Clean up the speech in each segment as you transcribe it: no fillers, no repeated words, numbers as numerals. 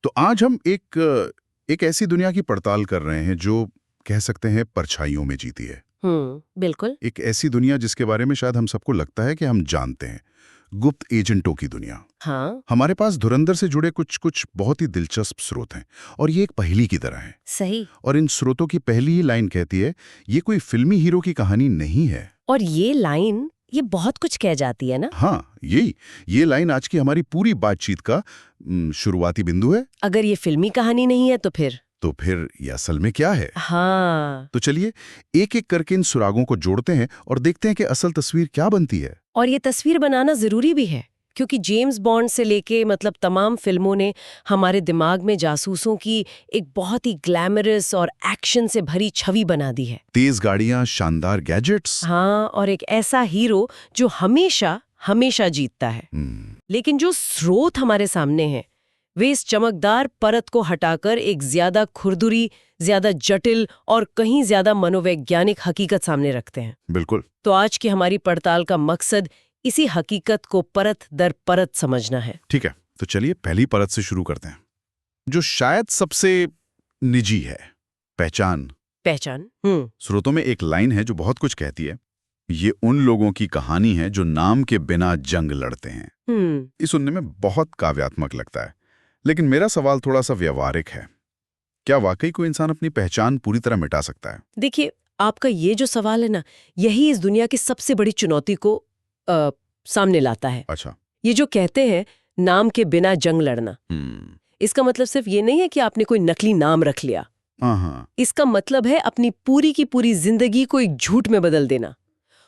तो आज हम एक ऐसी दुनिया की पड़ताल कर रहे हैं जो कह सकते हैं परछाइयों में जीती है। बिल्कुल। एक ऐसी दुनिया जिसके बारे में शायद हम सबको लगता है कि हम जानते हैं, गुप्त एजेंटों की दुनिया। हाँ, हमारे पास धुरंधर से जुड़े कुछ कुछ बहुत ही दिलचस्प स्रोत हैं और ये एक पहेली की तरह है। सही। और इन स्रोतों की पहली ही लाइन कहती है, ये कोई फिल्मी हीरो की कहानी नहीं है। और ये लाइन ये बहुत कुछ कह जाती है ना। हाँ, ये लाइन आज की हमारी पूरी बातचीत का शुरुआती बिंदु है। अगर ये फिल्मी कहानी नहीं है तो फिर ये असल में क्या है? हाँ। तो चलिए एक एक करके इन सुरागों को जोड़ते हैं और देखते हैं कि असल तस्वीर क्या बनती है। और ये तस्वीर बनाना जरूरी भी है, क्योंकि जेम्स बॉन्ड से लेके तमाम फिल्मों ने हमारे दिमाग में जासूसों की एक बहुत ही ग्लैमरस और एक्शन से भरी छवि बना दी है। तेज गाड़ियां, शानदार गैजेट्स। हाँ, और एक ऐसा हीरो जो हमेशा हमेशा जीतता है। लेकिन जो स्रोत हमारे सामने है वे इस चमकदार परत को हटाकर एक ज्यादा खुरदुरी, ज्यादा जटिल और कहीं ज्यादा मनोवैज्ञानिक हकीकत सामने रखते हैं। बिल्कुल। तो आज की हमारी पड़ताल का मकसद इसी हकीकत को परत दर परत समझना है। ठीक है, तो चलिए पहली परत से शुरू करते हैं, जो शायद सबसे निजी है, पहचान। पहचान। स्रोतों में एक लाइन है जो बहुत कुछ कहती है। ये उन लोगों की कहानी है जो नाम के बिना जंग लड़ते हैं। ये सुनने में बहुत काव्यात्मक लगता है, लेकिन मेरा सवाल थोड़ा सा व्यवहारिक है। क्या वाकई कोई इंसान अपनी पहचान पूरी तरह मिटा सकता है? देखिए, आपका ये जो सवाल है ना, यही इस दुनिया की सबसे बड़ी चुनौती को सामने लाता है। अच्छा। ये जो कहते हैं नाम के बिना जंग लड़ना, इसका मतलब सिर्फ ये नहीं है कि आपने कोई नकली नाम रख लिया। हाँ। इसका मतलब है अपनी पूरी की पूरी जिंदगी को एक झूठ में बदल देना।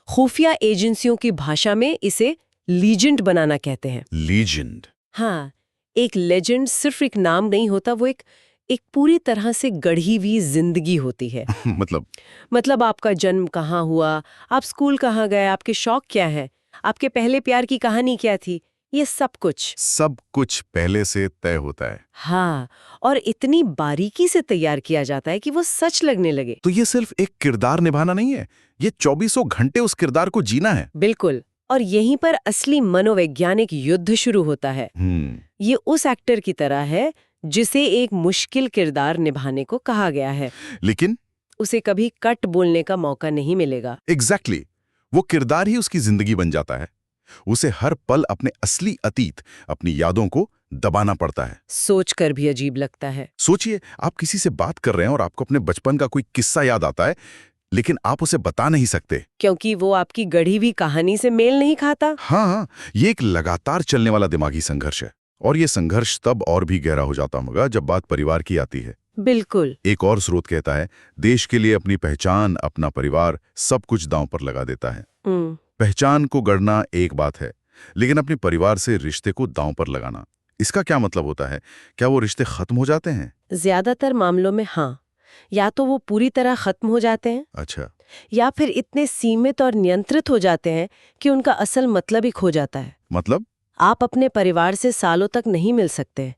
खुफिया एजेंसियों की भाषा में इसे लीजेंड बनाना कहते हैं। लीजेंड? हाँ, एक लेजेंड सिर्फ एक नाम नहीं होता, वो एक पूरी तरह से गढ़ी हुई जिंदगी होती है। मतलब आपका जन्म कहाँ हुआ, आप स्कूल कहाँ गए, आपके शौक क्या है, आपके पहले प्यार की कहानी क्या थी, ये सब कुछ पहले से तय होता है। हाँ, और इतनी बारीकी से तैयार किया जाता है कि वो सच लगने लगे। तो ये सिर्फ एक किरदार निभाना नहीं है, ये 24 घंटे उस किरदार को जीना है। बिल्कुल। और यहीं पर असली मनोवैज्ञानिक युद्ध शुरू होता है। ये उस एक्टर की तरह है जिसे एक मुश्किल किरदार निभाने को कहा गया है, लेकिन उसे कभी कट बोलने का मौका नहीं मिलेगा। एग्जैक्टली। वो किरदार ही उसकी जिंदगी बन जाता है। उसे हर पल अपने असली अतीत, अपनी यादों को दबाना पड़ता है। सोचकर भी अजीब लगता है। सोचिए, आप किसी से बात कर रहे हैं और आपको अपने बचपन का कोई किस्सा याद आता है, लेकिन आप उसे बता नहीं सकते क्योंकि वो आपकी गढ़ी हुई कहानी से मेल नहीं खाता। हाँ, ये एक लगातार चलने वाला दिमागी संघर्ष है। और ये संघर्ष तब और भी गहरा हो जाता होगा जब बात परिवार की आती है। बिल्कुल। एक और स्रोत कहता है, देश के लिए अपनी पहचान, अपना परिवार, सब कुछ दांव पर लगा देता है। पहचान को गढ़ना एक बात है, लेकिन अपने परिवार से रिश्ते को दांव पर लगाना, इसका क्या मतलब होता है? क्या वो रिश्ते खत्म हो जाते हैं? ज्यादातर मामलों में हाँ, या तो वो पूरी तरह खत्म हो जाते हैं। अच्छा। या फिर इतने सीमित और नियंत्रित हो जाते हैं कि उनका असल मतलब ही खो जाता है। मतलब? आप अपने परिवार से सालों तक नहीं मिल सकते।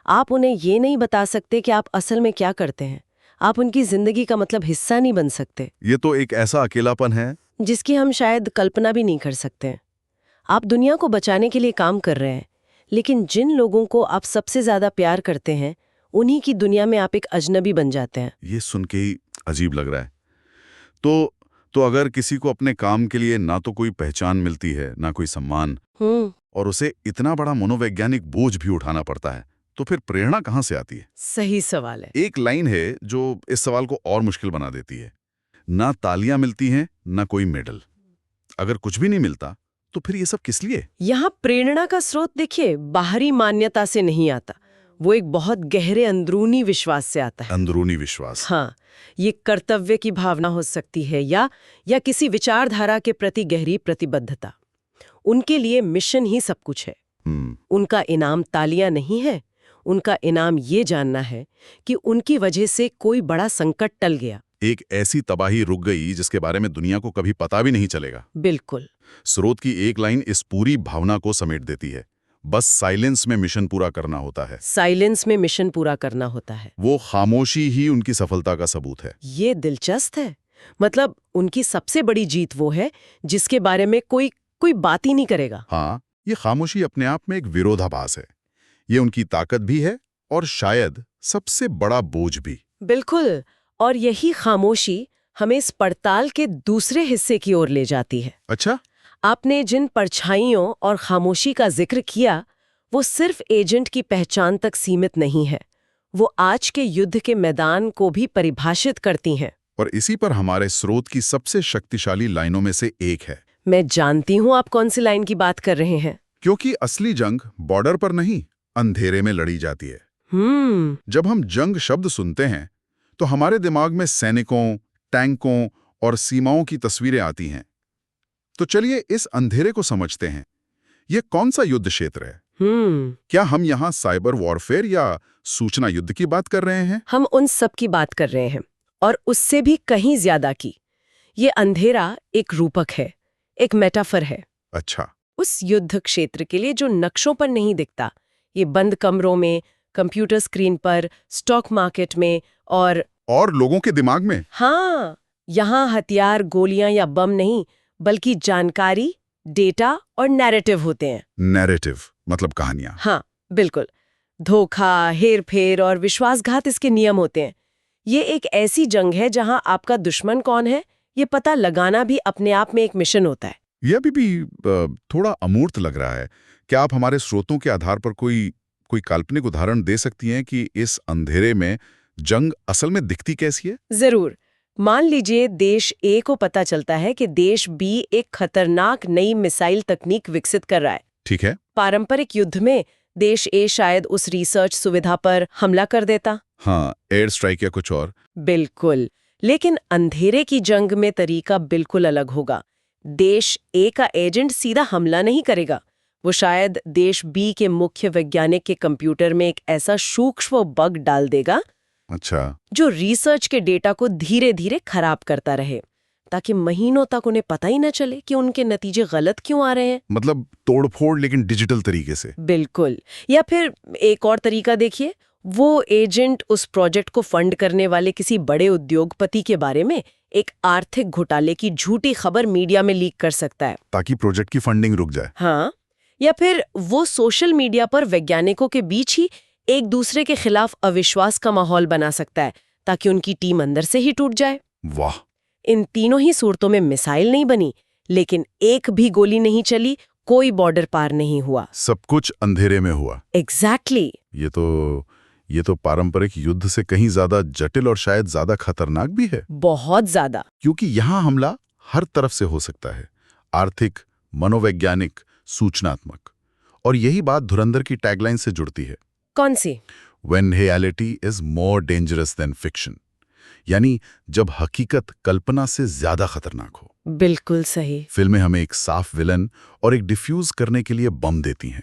आप उन्हें ये नहीं बता सकते कि आप असल में क्या करते हैं। आप उनकी जिंदगी का हिस्सा नहीं बन सकते। ये तो एक ऐसा अकेलापन है जिसकी हम शायद कल्पना भी नहीं कर सकते। आप दुनिया को बचाने के लिए काम कर रहे हैं, लेकिन जिन लोगों को आप सबसे ज्यादा प्यार करते हैं उन्हीं की दुनिया में आप एक अजनबी बन जाते हैं। ये सुन के ही अजीब लग रहा है। तो अगर किसी को अपने काम के लिए ना तो कोई पहचान मिलती है, ना कोई सम्मान, और उसे इतना बड़ा मनोवैज्ञानिक बोझ भी उठाना पड़ता है, तो फिर प्रेरणा कहाँ से आती है? सही सवाल है। एक लाइन है जो इस सवाल को और मुश्किल बना देती है। ना तालियां मिलती हैं, ना कोई मेडल। अगर कुछ भी नहीं मिलता तो फिर ये सब किस लिए? यहाँ प्रेरणा का स्रोत देखिए बाहरी मान्यता से नहीं आता, वो एक बहुत गहरे अंदरूनी विश्वास से आता है। अंदरूनी विश्वास? हाँ, ये कर्तव्य की भावना हो सकती है या किसी विचारधारा के प्रति गहरी प्रतिबद्धता। उनके लिए मिशन ही सब कुछ है। उनका इनाम तालियां नहीं है, उनका इनाम ये जानना है कि उनकी वजह से कोई बड़ा संकट टल गया। एक ऐसी तबाही रुक गई जिसके बारे में दुनिया को कभी पता भी नहीं चलेगा। बिल्कुल। स्रोत की एक लाइन इस पूरी भावना को समेट देती है। बस साइलेंस में मिशन पूरा करना होता है। साइलेंस में मिशन पूरा करना होता है। वो खामोशी ही उनकी सफलता का सबूत है। ये दिलचस्प है। उनकी सबसे बड़ी जीत वो है जिसके बारे में कोई बात ही नहीं करेगा। हाँ, ये खामोशी अपने आप में एक विरोधाभास है। ये उनकी ताकत भी है और शायद सबसे बड़ा बोझ भी। बिल्कुल, और यही खामोशी हमें इस पड़ताल के दूसरे हिस्से की ओर ले जाती है। अच्छा। आपने जिन परछाइयों और खामोशी का जिक्र किया, वो सिर्फ एजेंट की पहचान तक सीमित नहीं है। वो आज के युद्ध के मैदान को भी परिभाषित करती हैं। और इसी पर हमारे स्रोत की सबसे शक्तिशाली लाइनों में से एक है। मैं जानती हूँ आप कौन सी लाइन की बात कर रहे हैं। क्योंकि असली जंग बॉर्डर पर नहीं, अंधेरे में लड़ी जाती है। जब हम जंग शब्द सुनते हैं तो हमारे दिमाग में सैनिकों, टैंकों और सीमाओं की तस्वीरें आती हैं। तो चलिए इस अंधेरे को समझते हैं। यह कौन सा युद्ध क्षेत्र है? क्या हम यहाँ साइबर वॉरफेयर या सूचना युद्ध की बात कर रहे हैं? हम उन सब की बात कर रहे हैं, और उससे भी कहीं ज्यादा की। ये अंधेरा एक रूपक है, एक मेटाफर है। अच्छा। उस युद्ध क्षेत्र के लिए जो नक्शों पर नहीं दिखता, ये बंद कमरों में, कंप्यूटर स्क्रीन पर, स्टॉक मार्केट में और लोगों के दिमाग में। हाँ, यहाँ हथियार, गोलियां या बम नहीं, बल्कि जानकारी, डेटा और नैरेटिव होते हैं। नैरेटिव मतलब कहानियां। हाँ, बिल्कुल। धोखा, हेरफेर और विश्वासघात इसके नियम होते हैं। ये एक ऐसी जंग है जहां आपका दुश्मन कौन है, ये पता लगाना भी अपने आप में एक मिशन होता है। यह अभी भी थोड़ा अमूर्त लग रहा है। क्या आप हमारे स्रोतों के आधार पर कोई काल्पनिक उदाहरण दे सकती हैं कि इस अंधेरे में जंग असल में दिखती कैसी है? जरूर। मान लीजिए देश ए को पता चलता है कि देश बी एक खतरनाक नई मिसाइल तकनीक विकसित कर रहा है। ठीक है। पारंपरिक युद्ध में देश ए शायद उस रिसर्च सुविधा पर हमला कर देता। हाँ, एयर स्ट्राइक या कुछ और। बिल्कुल। लेकिन अंधेरे की जंग में तरीका बिल्कुल अलग होगा। देश ए का एजेंट सीधा हमला नहीं करेगा। वो शायद देश बी के मुख्य वैज्ञानिक के कंप्यूटर में एक ऐसा सूक्ष्म बग डाल देगा, अच्छा, जो रिसर्च के डेटा को धीरे धीरे खराब करता रहे, ताकि महीनों तक उन्हें पता ही न चले कि उनके नतीजे गलत क्यों आ रहे हैं। मतलब तोड़फोड़, लेकिन डिजिटल तरीके से। बिल्कुल। या फिर एक और तरीका देखिए, वो एजेंट उस प्रोजेक्ट को फंड करने वाले किसी बड़े उद्योगपति के बारे में एक आर्थिक घोटाले की झूठी खबर मीडिया में लीक कर सकता है, ताकि प्रोजेक्ट की फंडिंग रुक जाए। हाँ। या फिर वो सोशल मीडिया पर वैज्ञानिकों के बीच ही एक दूसरे के खिलाफ अविश्वास का माहौल बना सकता है, ताकि उनकी टीम अंदर से ही टूट जाए। वाह। इन तीनों ही सूरतों में मिसाइल नहीं बनी, लेकिन एक भी गोली नहीं चली, कोई बॉर्डर पार नहीं हुआ। सब कुछ अंधेरे में हुआ। एग्जैक्टली। ये तो पारंपरिक युद्ध से कहीं ज्यादा जटिल और शायद ज्यादा खतरनाक भी है। बहुत ज्यादा। क्योंकि यहाँ हमला हर तरफ से हो सकता है, आर्थिक, मनोवैज्ञानिक, सूचनात्मक। और यही बात धुरंधर की टैगलाइन से जुड़ती है। कौन सी? When reality is more dangerous than fiction। यानी जब हकीकत कल्पना से ज्यादा खतरनाक हो। बिल्कुल सही। फिल्में हमें एक साफ विलन और एक डिफ्यूज करने के लिए बम देती हैं।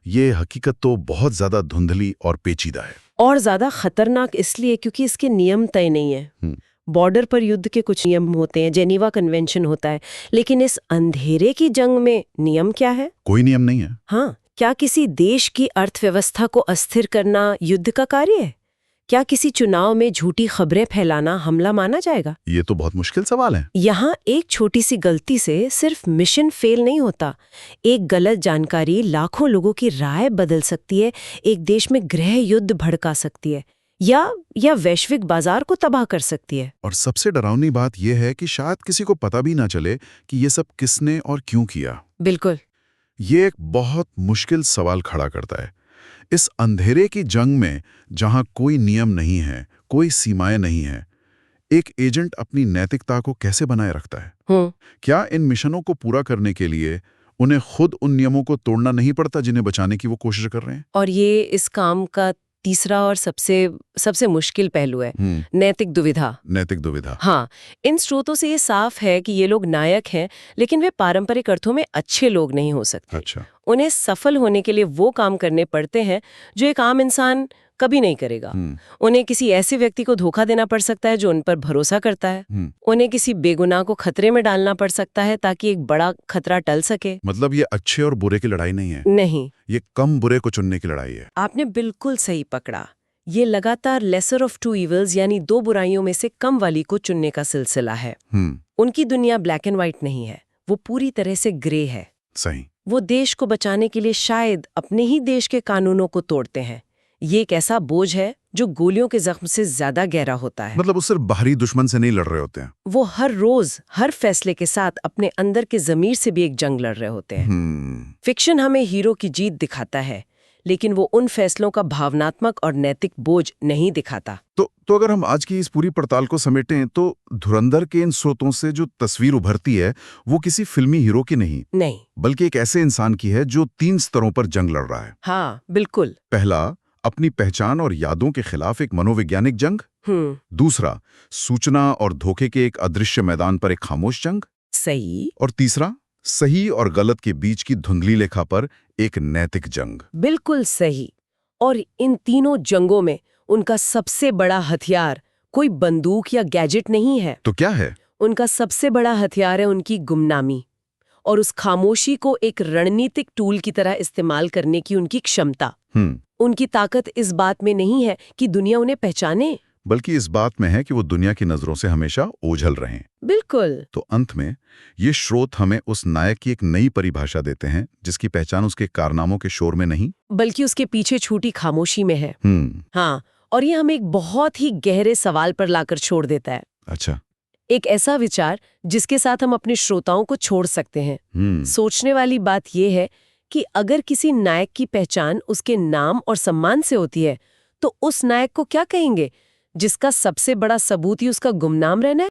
ये हकीकत तो बहुत ज्यादा धुंधली और पेचीदा है। और ज्यादा खतरनाक इसलिए क्योंकि इसके नियम तय नहीं है। बॉर्डर पर युद्ध के कुछ नियम होते हैं, जेनीवा कन्वेंशन होता है, लेकिन इस अंधेरे की जंग में नियम क्या है? कोई नियम नहीं है। हाँ, क्या किसी देश की अर्थव्यवस्था को अस्थिर करना युद्ध का कार्य है? क्या किसी चुनाव में झूठी खबरें फैलाना हमला माना जाएगा? ये तो बहुत मुश्किल सवाल है। यहाँ एक छोटी सी गलती से सिर्फ मिशन फेल नहीं होता। एक गलत जानकारी लाखों लोगों की राय बदल सकती है, एक देश में गृह युद्ध भड़का सकती है, या वैश्विक बाजार को तबाह कर सकती है। और सबसे डरावनी बात यह है कि शायद किसी को पता भी ना चले कि ये सब किसने और क्यों किया। बिल्कुल। ये एक बहुत मुश्किल सवाल खड़ा करता है। इस अंधेरे की जंग में जहां कोई नियम नहीं है, कोई सीमाएं नहीं है, एक एजेंट अपनी नैतिकता को कैसे बनाए रखता है? क्या इन मिशनों को पूरा करने के लिए उन्हें खुद उन नियमों को तोड़ना नहीं पड़ता जिन्हें बचाने की वो कोशिश कर रहे हैं? और ये इस काम का तीसरा और सबसे मुश्किल पहलू है, नैतिक दुविधा। नैतिक दुविधा। हाँ, इन स्रोतों से ये साफ है कि ये लोग नायक हैं, लेकिन वे पारंपरिक अर्थों में अच्छे लोग नहीं हो सकते। अच्छा। उन्हें सफल होने के लिए वो काम करने पड़ते हैं जो एक आम इंसान कभी नहीं करेगा। उन्हें किसी ऐसे व्यक्ति को धोखा देना पड़ सकता है जो उन पर भरोसा करता है। उन्हें किसी बेगुनाह को खतरे में डालना पड़ सकता है ताकि एक बड़ा खतरा टल सके। मतलब ये अच्छे और बुरे की लड़ाई नहीं है। नहीं, ये कम बुरे को चुनने की लड़ाई है। आपने बिल्कुल सही पकड़ा। ये लगातार लेसर ऑफ टू इवल्स, यानी दो बुराइयों में से कम वाली को चुनने का सिलसिला है। उनकी दुनिया ब्लैक एंड व्हाइट नहीं है, वो पूरी तरह से ग्रे है। सही। वो देश को बचाने के लिए शायद अपने ही देश के कानूनों को तोड़ते हैं, ये एक ऐसा बोझ है जो गोलियों के जख्म से ज्यादा गहरा होता है। मतलब वो सिर्फ बाहरी दुश्मन से नहीं लड़ रहे होते हैं। वो हर रोज हर फैसले के साथ अपने अंदर के जमीर से भी एक जंग लड़ रहे होते हैं। फिक्शन हमें हीरो की जीत दिखाता है, लेकिन वो उन फैसलों का भावनात्मक और नैतिक बोझ नहीं दिखाता। तो अगर हम आज की इस पूरी पड़ताल को समेटें तो धुरंधर के इन स्रोतों से जो तस्वीर उभरती है वो किसी फिल्मी हीरो की नहीं, बल्कि एक ऐसे इंसान की है जो 3 स्तरों पर जंग लड़ रहा है। हाँ, बिल्कुल। पहला, अपनी पहचान और यादों के खिलाफ एक मनोवैज्ञानिक जंग। दूसरा, सूचना और धोखे के एक अदृश्य मैदान पर एक खामोश जंग। सही। और तीसरा, सही और गलत के बीच की धुंधली रेखा पर एक नैतिक जंग। बिल्कुल सही। और इन तीनों जंगों में उनका सबसे बड़ा हथियार कोई बंदूक या गैजेट नहीं है। तो क्या है? उनका सबसे बड़ा हथियार है उनकी गुमनामी और उस खामोशी को एक रणनीतिक टूल की तरह इस्तेमाल करने की उनकी क्षमता। उनकी ताकत इस बात में नहीं है कि दुनिया उन्हें पहचाने, बल्कि इस बात में है कि वो दुनिया की नजरों से हमेशा ओझल रहें। बिल्कुल। तो अंत में ये स्रोत हमें उस नायक की एक नई परिभाषा देते हैं जिसकी पहचान उसके कारनामों के शोर में नहीं, बल्कि उसके पीछे छूटी खामोशी में है। हाँ, और ये हमें एक बहुत ही गहरे सवाल पर लाकर छोड़ देता है। अच्छा। एक ऐसा विचार जिसके साथ हम अपने श्रोताओं को छोड़ सकते हैं। सोचने वाली बात यह है कि अगर किसी नायक की पहचान उसके नाम और सम्मान से होती है तो उस नायक को क्या कहेंगे जिसका सबसे बड़ा सबूत ही उसका गुमनाम रहना है?